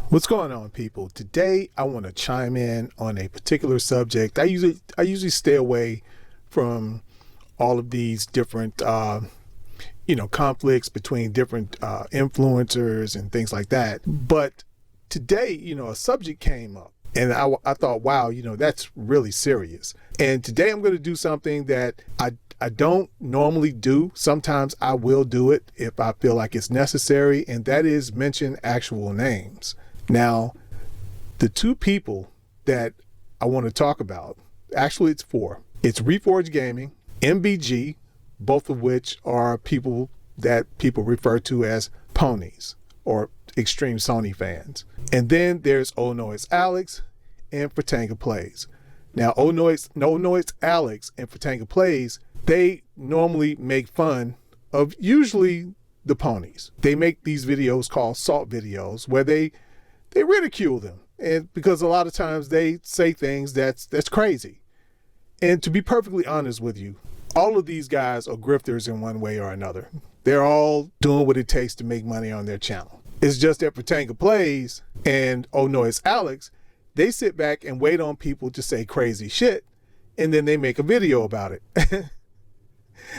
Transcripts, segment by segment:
What's going on, people? Today I want to chime in on a particular subject. I usually stay away from all of these different conflicts between different influencers and things like that. But today, a subject came up and I thought, wow, that's really serious. And today I'm going to do something that I don't normally do. Sometimes I will do it if I feel like it's necessary, and that is mention actual names. Now, the two people that I want to talk about, actually it's four. It's Reforge Gaming, MBG, both of which are people that people refer to as ponies or extreme Sony fans. And then there's Oh No It's Alex and Fratanga Plays. Now, Oh No It's Alex and Fratanga Plays, they normally make fun of usually the ponies. They make these videos called salt videos where they ridicule them, and because a lot of times they say things that's crazy. And to be perfectly honest with you, all of these guys are grifters in one way or another. They're all doing what it takes to make money on their channel. It's just that Fratanga Plays and Oh No It's Alex, they sit back and wait on people to say crazy shit, and then they make a video about it.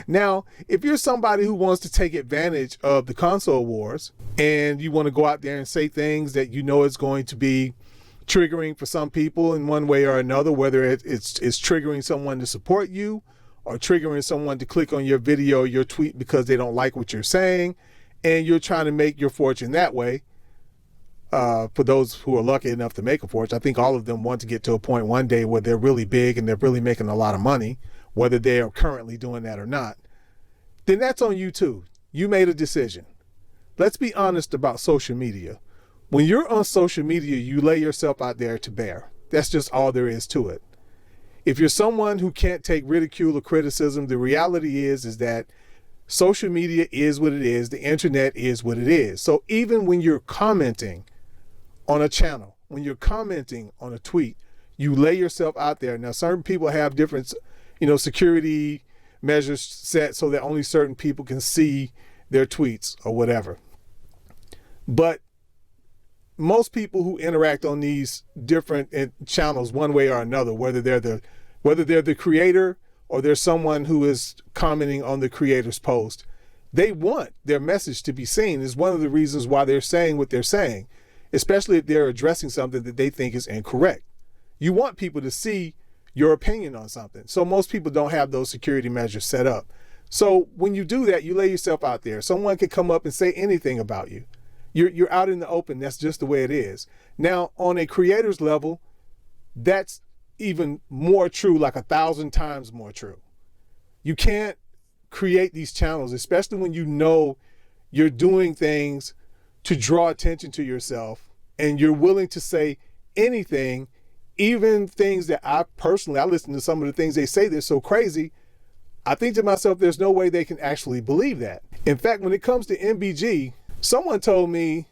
Now, if you're somebody who wants to take advantage of the console wars and you want to go out there and say things that you know is going to be triggering for some people in one way or another, whether it's triggering someone to support you or triggering someone to click on your video or your tweet because they don't like what you're saying, and you're trying to make your fortune that way, for those who are lucky enough to make a fortune, I think all of them want to get to a point one day where they're really big and they're really making a lot of money, whether they are currently doing that or not, then that's on you too. You made a decision. Let's be honest about social media. When you're on social media, you lay yourself out there to bear. That's just all there is to it. If you're someone who can't take ridicule or criticism, the reality is that social media is what it is. The internet is what it is. So even when you're commenting on a channel, when you're commenting on a tweet, you lay yourself out there. Now, certain people have different security measures set so that only certain people can see their tweets or whatever. But most people who interact on these different channels one way or another, whether they're the creator or there's someone who is commenting on the creator's post, they want their message to be seen. Is one of the reasons why they're saying what they're saying, especially if they're addressing something that they think is incorrect. You want people to see your opinion on something. So most people don't have those security measures set up. So when you do that, you lay yourself out there. Someone can come up and say anything about you. You're out in the open. That's just the way it is. Now, on a creator's level, that's even more true, like 1,000 times more true. You can't create these channels, especially when you know you're doing things to draw attention to yourself and you're willing to say anything, even things that I listen to some of the things they say, they're so crazy. I think to myself, there's no way they can actually believe that. In fact, when it comes to MBG, someone told me,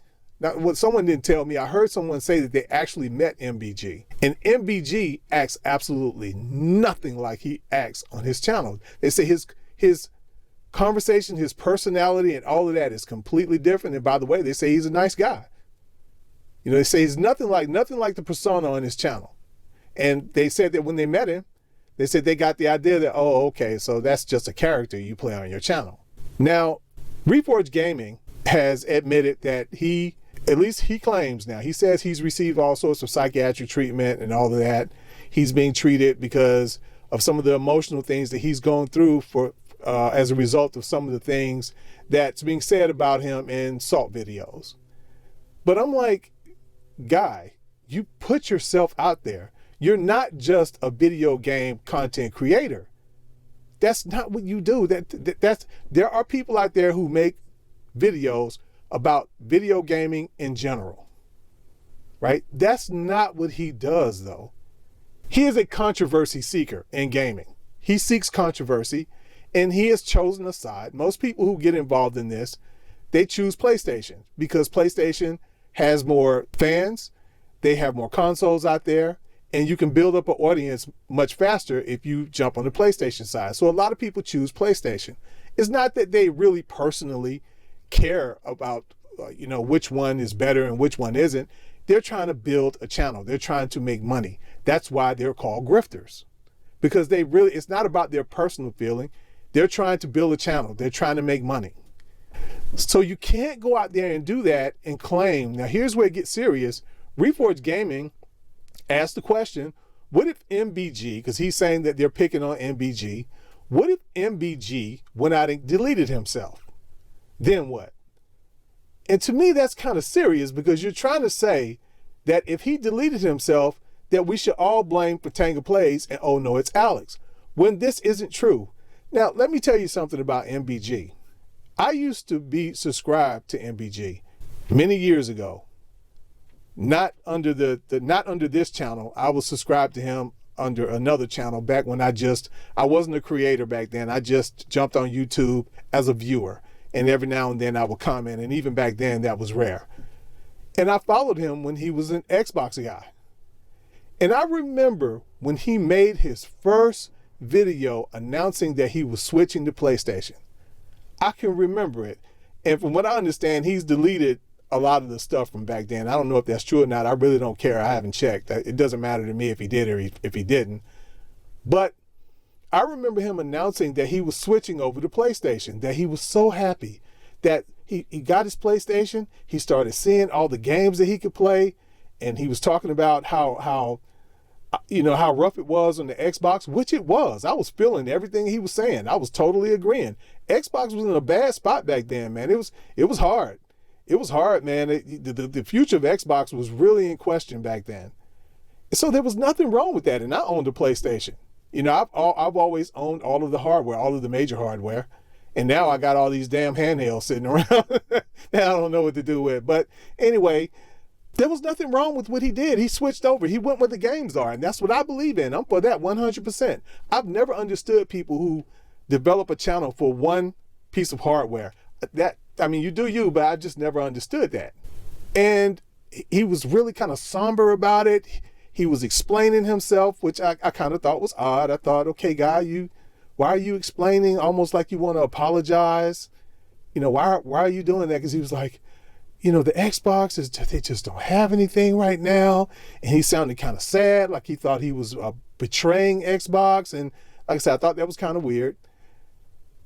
someone didn't tell me, I heard someone say that they actually met MBG. And MBG acts absolutely nothing like he acts on his channel. They say his conversation, his personality, and all of that is completely different. And by the way, they say he's a nice guy. They say he's nothing like the persona on his channel. And they said that when they met him, they said they got the idea that, oh, okay, so that's just a character you play on your channel. Now, Reforge Gaming has admitted that at least he claims now, he says he's received all sorts of psychiatric treatment and all of that. He's being treated because of some of the emotional things that he's gone through as a result of some of the things that's being said about him in salt videos. But I'm like, guy, you put yourself out there. You're not just a video game content creator. That's not what you do. There are people out there who make videos about video gaming in general, right? That's not what he does, though. He is a controversy seeker in gaming. He seeks controversy, and he has chosen a side. Most people who get involved in this, they choose PlayStation because PlayStation has more fans. They have more consoles out there, and you can build up an audience much faster if you jump on the PlayStation side. So a lot of people choose PlayStation. It's not that they really personally care about which one is better and which one isn't. they're trying to build a channel. They're trying to make money. That's why they're called grifters, because it's not about their personal feeling. They're trying to build a channel. They're trying to make money. So you can't go out there and do that and claim. Now here's where it gets serious. Reforge Gaming asked the question, what if MBG, because he's saying that they're picking on MBG, what if MBG went out and deleted himself? Then what? And to me, that's kind of serious, because you're trying to say that if he deleted himself, that we should all blame Topanga Plays and, oh no, it's Alex, when this isn't true. Now, let me tell you something about MBG. I used to be subscribed to MBG many years ago. Not under not under this channel. I was subscribed to him under another channel back when I wasn't a creator back then. I just jumped on YouTube as a viewer, and every now and then I would comment, and even back then that was rare. And I followed him when he was an Xbox guy. And I remember when he made his first video announcing that he was switching to PlayStation. I can remember it. And from what I understand, he's deleted a lot of the stuff from back then. I don't know if that's true or not. I really don't care. I haven't checked. It doesn't matter to me if he did or if he didn't. But I remember him announcing that he was switching over to PlayStation, that he was so happy that he got his PlayStation. He started seeing all the games that he could play. And he was talking about how rough it was on the Xbox, which it was. I was feeling everything he was saying. I was totally agreeing. Xbox was in a bad spot back then, man. It was hard. It was hard, man. The future of Xbox was really in question back then. So there was nothing wrong with that. And I owned a PlayStation. I've always owned all of the hardware, all of the major hardware. And now I got all these damn handhelds sitting around that I don't know what to do with. But anyway, there was nothing wrong with what he did. He switched over. He went where the games are. And that's what I believe in. I'm for that 100%. I've never understood people who develop a channel for one piece of hardware. You do you, but I just never understood that. And he was really kind of somber about it. He was explaining himself, which I kind of thought was odd. I thought, okay, guy, why are you explaining almost like you want to apologize? Why are you doing that? Because he was like, the Xbox they just don't have anything right now. And he sounded kind of sad, like he thought he was betraying Xbox. And like I said, I thought that was kind of weird.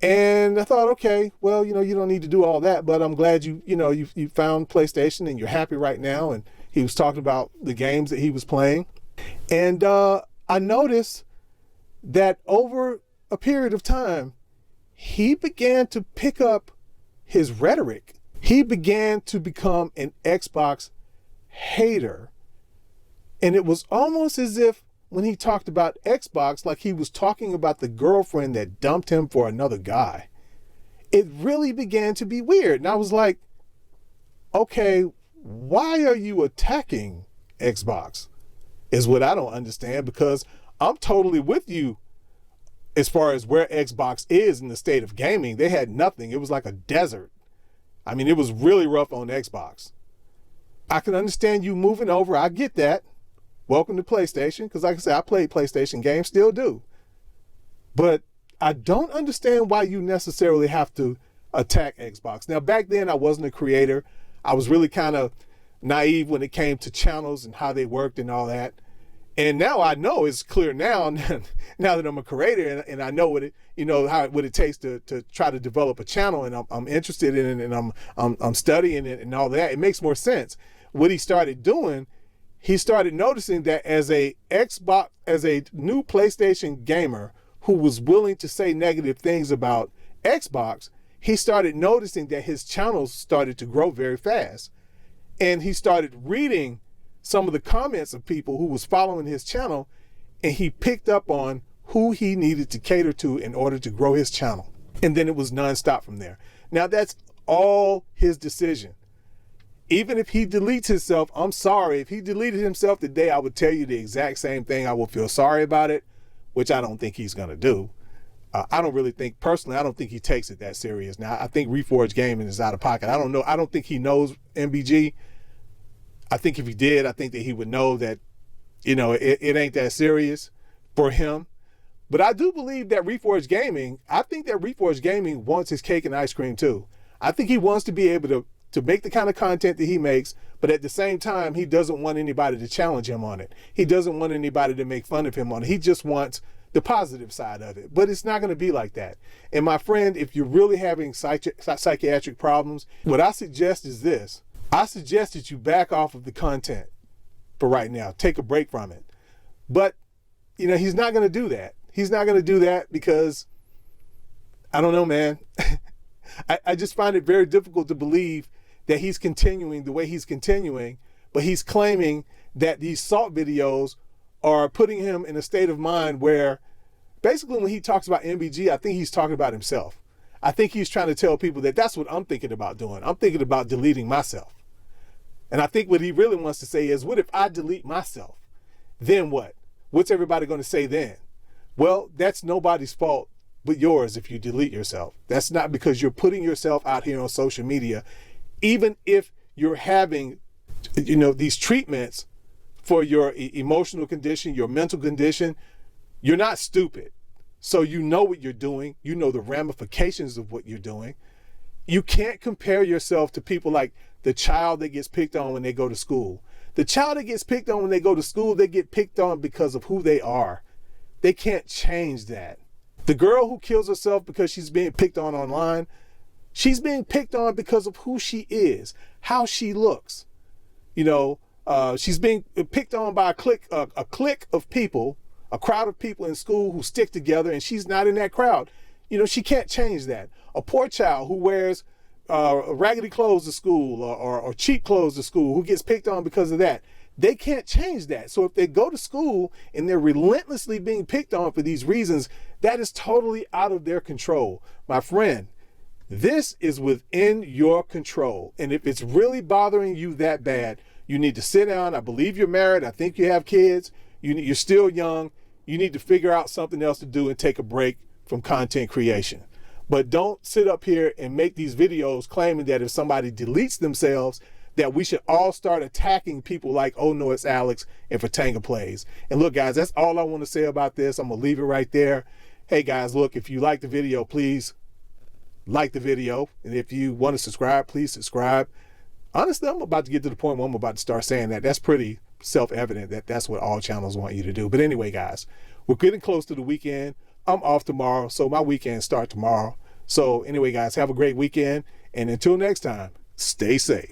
And I thought, okay, well, you don't need to do all that, but I'm glad you found PlayStation and you're happy right now. And he was talking about the games that he was playing. And I noticed that over a period of time, he began to pick up his rhetoric. He began to become an Xbox hater. And it was almost as if when he talked about Xbox, like he was talking about the girlfriend that dumped him for another guy. It really began to be weird. And I was like, okay, why are you attacking Xbox? Is what I don't understand, because I'm totally with you as far as where Xbox is in the state of gaming. They had nothing. It was like a desert. It was really rough on Xbox. I can understand you moving over. I get that. Welcome to PlayStation, because like I said, I played PlayStation games, still do. But I don't understand why you necessarily have to attack Xbox. Now, back then, I wasn't a creator. I was really kind of naive when it came to channels and how they worked and all that. And now I know, it's clear now that I'm a creator and I know what it takes to try to develop a channel, and I'm interested in it, and I'm studying it and all that. It makes more sense. What he started doing, he started noticing that as a new PlayStation gamer who was willing to say negative things about Xbox, he started noticing that his channels started to grow very fast. And he started reading some of the comments of people who was following his channel, and he picked up on who he needed to cater to in order to grow his channel. And then it was nonstop from there. Now that's all his decision. Even if he deletes himself, I'm sorry. If he deleted himself today, I would tell you the exact same thing. I will feel sorry about it, which I don't think he's going to do. I don't think he takes it that serious. Now, I think Reforge Gaming is out of pocket. I don't know. I don't think he knows MBG. I think if he did, I think that he would know that, it ain't that serious for him. But I do believe that Reforge Gaming wants his cake and ice cream too. I think he wants to be able to make the kind of content that he makes, but at the same time, he doesn't want anybody to challenge him on it. He doesn't want anybody to make fun of him on it. He just wants the positive side of it, but it's not going to be like that. And my friend, if you're really having psychiatric problems, what I suggest is this. I suggest that you back off of the content for right now. Take a break from it. But, you know, he's not going to do that. He's not going to do that because, I don't know, man. I just find it very difficult to believe that he's continuing the way he's continuing, but he's claiming that these salt videos are putting him in a state of mind where basically when he talks about MBG, I think he's talking about himself. I think he's trying to tell people that that's what I'm thinking about doing. I'm thinking about deleting myself. And I think what he really wants to say is, what if I delete myself? Then what? What's everybody going to say then? Well, that's nobody's fault but yours if you delete yourself. That's not because you're putting yourself out here on social media. Even if you're having, you know, these treatments for your emotional condition, your mental condition, you're not stupid. So you know what you're doing. You know the ramifications of what you're doing. You can't compare yourself to people like the child that gets picked on when they go to school. The child that gets picked on when they go to school, they get picked on because of who they are. They can't change that. The girl who kills herself because she's being picked on online, she's being picked on because of who she is, how she looks. You know, she's being picked on by a clique of people, a crowd of people in school who stick together, and she's not in that crowd. You know, she can't change that. A poor child who wears raggedy clothes to school or cheap clothes to school, who gets picked on because of that, they can't change that. So if they go to school and they're relentlessly being picked on for these reasons, that is totally out of their control. My friend, this is within your control. And if it's really bothering you that bad, you need to sit down. I believe you're married. I think you have kids. You're still young. You need to figure out something else to do and take a break from content creation. But don't sit up here and make these videos claiming that if somebody deletes themselves, that we should all start attacking people like, oh no, it's Alex and Fatanga Plays. And look, guys, that's all I want to say about this. I'm going to leave it right there. Hey guys, look, if you like the video, please like the video. And if you want to subscribe, please subscribe. Honestly, I'm about to get to the point where I'm about to start saying that. That's pretty self-evident that that's what all channels want you to do. But anyway, guys, we're getting close to the weekend. I'm off tomorrow, so my weekend starts tomorrow. So anyway, guys, have a great weekend. And until next time, stay safe.